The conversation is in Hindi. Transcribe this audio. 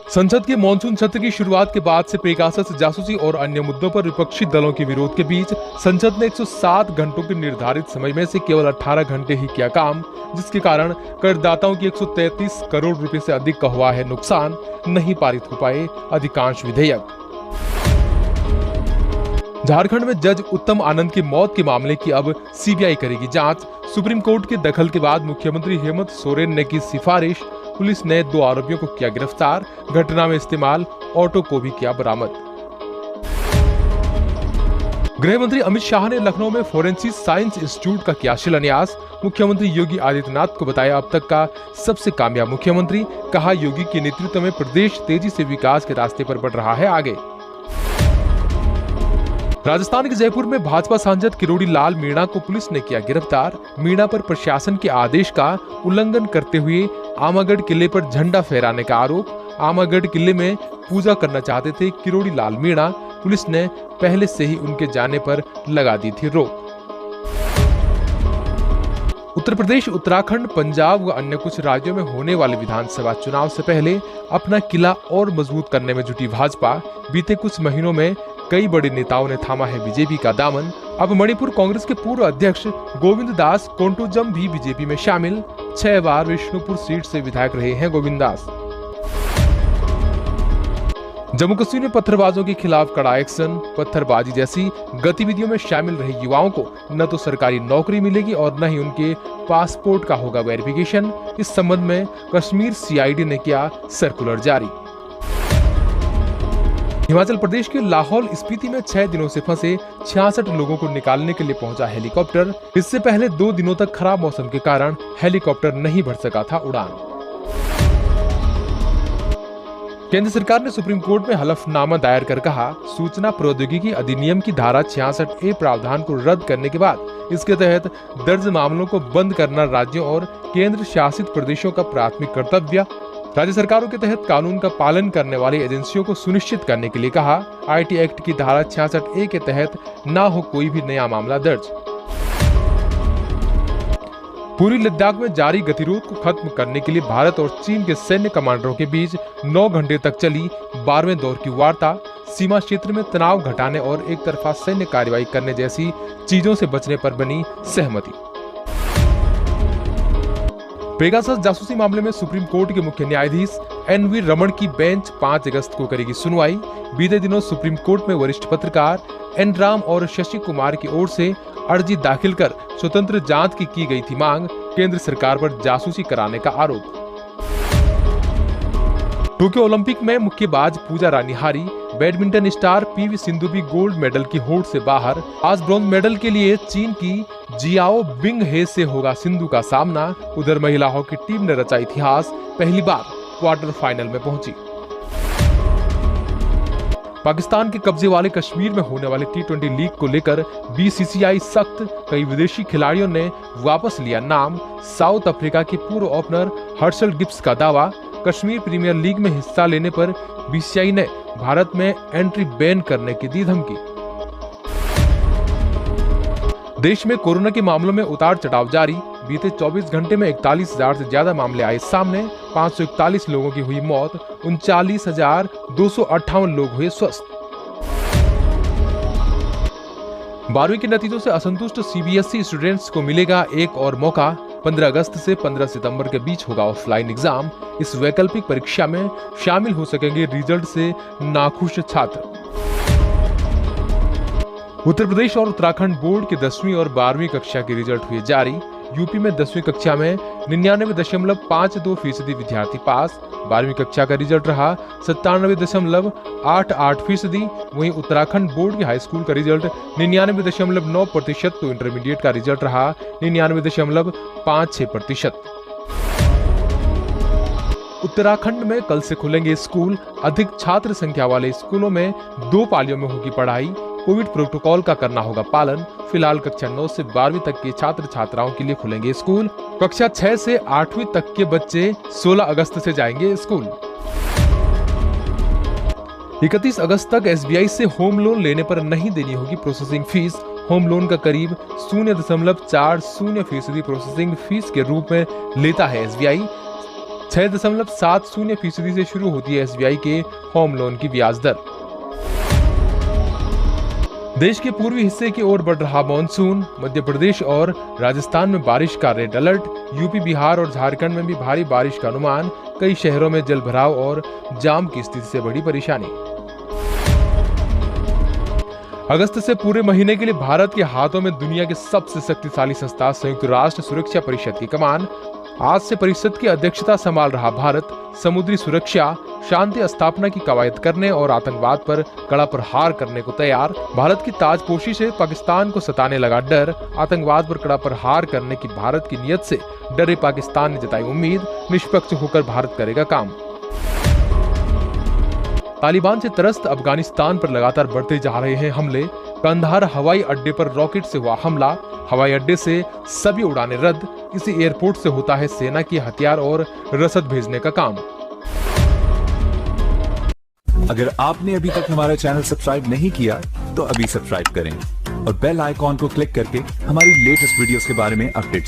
संसद के मॉनसून सत्र की शुरुआत के बाद से पेगासस जासूसी और अन्य मुद्दों पर विपक्षी दलों के विरोध के बीच संसद ने 107 घंटों के निर्धारित समय में से केवल 18 घंटे ही किया काम, जिसके कारण करदाताओं की 133 करोड़ रुपए से अधिक का हुआ है नुकसान। नहीं पारित हो पाए अधिकांश विधेयक। झारखंड में जज उत्तम आनंद की मौत के मामले की अब सीबीआई करेगी जांच। सुप्रीम कोर्ट के दखल के बाद मुख्यमंत्री हेमंत सोरेन ने की सिफारिश। पुलिस ने 2 आरोपियों को किया गिरफ्तार। घटना में इस्तेमाल ऑटो को भी किया बरामद। गृह मंत्री अमित शाह ने लखनऊ में फोरेंसिक साइंस इंस्टीट्यूट का किया शिलान्यास। मुख्यमंत्री योगी आदित्यनाथ को बताया अब तक का सबसे कामयाब मुख्यमंत्री। कहा, योगी के नेतृत्व में प्रदेश तेजी से विकास के रास्ते पर बढ़ रहा है आगे। राजस्थान के जयपुर में भाजपा सांसद किरोड़ी लाल मीणा को पुलिस ने किया गिरफ्तार। मीणा पर प्रशासन के आदेश का उल्लंघन करते हुए आमागढ़ किले पर झंडा फहराने का आरोप। आमागढ़ किले में पूजा करना चाहते थे किरोड़ी लाल मीणा। पुलिस ने पहले से ही उनके जाने पर लगा दी थी रोक। उत्तर प्रदेश, उत्तराखंड, पंजाब व अन्य कुछ राज्यों में होने वाले विधानसभा चुनाव से पहले अपना किला और मजबूत करने में जुटी भाजपा। बीते कुछ महीनों में कई बड़े नेताओं ने थामा है बीजेपी का दामन। अब मणिपुर कांग्रेस के पूर्व अध्यक्ष गोविंद दास कोंटोजम भी बीजेपी में शामिल। 6 बार विष्णुपुर सीट से विधायक रहे हैं गोविंद दास। जम्मू कश्मीर में पत्थरबाजों के खिलाफ कड़ा एक्शन। पत्थरबाजी जैसी गतिविधियों में शामिल रहे युवाओं को न तो सरकारी नौकरी मिलेगी और न ही उनके पासपोर्ट का होगा वेरिफिकेशन। इस संबंध में कश्मीर सीआईडी ने किया सर्कुलर जारी। हिमाचल प्रदेश के लाहौल स्पीति में 6 दिनों से फंसे 66 लोगों को निकालने के लिए पहुंचा हेलीकॉप्टर। इससे पहले 2 दिनों तक खराब मौसम के कारण हेलीकॉप्टर नहीं भर सका था उड़ान। केंद्र सरकार ने सुप्रीम कोर्ट में हलफनामा दायर कर कहा, सूचना प्रौद्योगिकी अधिनियम की धारा 66A प्रावधान को रद्द करने के बाद इसके तहत दर्ज मामलों को बंद करना राज्यों और केंद्र शासित प्रदेशों का प्राथमिक कर्तव्य। राज्य सरकारों के तहत कानून का पालन करने वाली एजेंसियों को सुनिश्चित करने के लिए कहा। आईटी एक्ट की धारा 66A के तहत न हो कोई भी नया मामला दर्ज। पूर्वी लद्दाख में जारी गतिरोध को खत्म करने के लिए भारत और चीन के सैन्य कमांडरों के बीच 9 घंटे तक चली 12वें दौर की वार्ता। सीमा क्षेत्र में तनाव घटाने और एक तरफा सैन्य कार्रवाई करने जैसी चीजों से बचने पर बनी सहमति। पेगासस जासूसी मामले में सुप्रीम कोर्ट के मुख्य न्यायाधीश एनवी रमन की बेंच 5 अगस्त को करेगी सुनवाई। बीते दिनों सुप्रीम कोर्ट में वरिष्ठ पत्रकार एन राम और शशि कुमार की ओर से अर्जी दाखिल कर स्वतंत्र जांच की गई थी मांग। केंद्र सरकार पर जासूसी कराने का आरोप। टोक्यो ओलंपिक में मुक्केबाज पूजा रानी हारी। बैडमिंटन स्टार पीवी सिंधु भी गोल्ड मेडल की होड़ से बाहर। आज ब्रॉन्ज मेडल के लिए चीन की जियाओ बिंग हे से होगा सिंधु का सामना। उधर महिला हॉकी टीम ने रचा इतिहास, पहली बार क्वार्टर फाइनल में पहुंची। पाकिस्तान के कब्जे वाले कश्मीर में होने वाले T20 लीग को लेकर बीसीसीआई सख्त। कई विदेशी खिलाड़ियों ने वापस लिया नाम। साउथ अफ्रीका के पूर्व ओपनर हर्षल गिब्स का दावा, कश्मीर प्रीमियर लीग में हिस्सा लेने पर बीसीसीआई ने भारत में एंट्री बैन करने की दी धमकी। देश में कोरोना के मामलों में उतार चढ़ाव जारी। बीते 24 घंटे में 41,000 से ज्यादा मामले आए सामने। 541 लोगों की हुई मौत। 39,258 लोग हुए स्वस्थ। 12वीं के नतीजों से असंतुष्ट सीबीएसई स्टूडेंट्स को मिलेगा एक और मौका। 15 अगस्त से 15 सितंबर के बीच होगा ऑफलाइन एग्जाम। इस वैकल्पिक परीक्षा में शामिल हो सकेंगे रिजल्ट से नाखुश छात्र। उत्तर प्रदेश और उत्तराखंड बोर्ड के 10वीं और 12वीं कक्षा के रिजल्ट हुए जारी। यूपी में 10वीं कक्षा में 99.52% विद्यार्थी पास। 12वीं कक्षा का रिजल्ट रहा 97.88%। वहीं उत्तराखंड बोर्ड के हाई स्कूल का रिजल्ट 99.9%। तो इंटरमीडिएट का रिजल्ट रहा 99.56%। उत्तराखंड में कल से खुलेंगे स्कूल। अधिक छात्र संख्या वाले स्कूलों में 2 पालियों में होगी पढ़ाई। कोविड प्रोटोकॉल का करना होगा पालन। फिलहाल कक्षा 9 से 12वीं तक के छात्र छात्राओं के लिए खुलेंगे स्कूल। कक्षा 6 से 8वीं तक के बच्चे 16 अगस्त से जाएंगे स्कूल। 31 अगस्त तक एसबीआई से होम लोन लेने पर नहीं देनी होगी प्रोसेसिंग फीस। होम लोन का करीब 0.40% प्रोसेसिंग फीस के रूप में लेता है एसबीआई। 6.70% से शुरू होती है SBI के होम लोन की ब्याज दर। देश के पूर्वी हिस्से की ओर बढ़ रहा मानसून, मध्य प्रदेश और राजस्थान में बारिश का रेड अलर्ट, यूपी, बिहार और झारखंड में भी भारी बारिश का अनुमान, कई शहरों में जल भराव और जाम की स्थिति से बड़ी परेशानी। अगस्त से पूरे महीने के लिए भारत के हाथों में दुनिया की सबसे शक्तिशाली संस्था संयुक्त राष्ट्र सुरक्षा परिषद की कमान। आज से परिषद की अध्यक्षता संभाल रहा भारत समुद्री सुरक्षा, शांति स्थापना की कवायद करने और आतंकवाद पर कड़ा प्रहार करने को तैयार। भारत की ताजपोशी से पाकिस्तान को सताने लगा डर, आतंकवाद पर कड़ा प्रहार करने की भारत की नीयत से डरे पाकिस्तान ने जताई उम्मीद, निष्पक्ष होकर भारत करेगा काम। तालिबान से त्रस्त अफगानिस्तान पर लगातार बढ़ते जा रहे हैं हमले। कंधार हवाई अड्डे पर रॉकेट से हुआ हमला, हवाई अड्डे से सभी उड़ानें रद्द। इसी एयरपोर्ट से होता है सेना की हथियार और रसद भेजने का काम। अगर आपने अभी तक हमारा चैनल सब्सक्राइब नहीं किया तो अभी सब्सक्राइब करें और बेल आइकॉन को क्लिक करके हमारी लेटेस्ट वीडियोस के बारे में अपडेट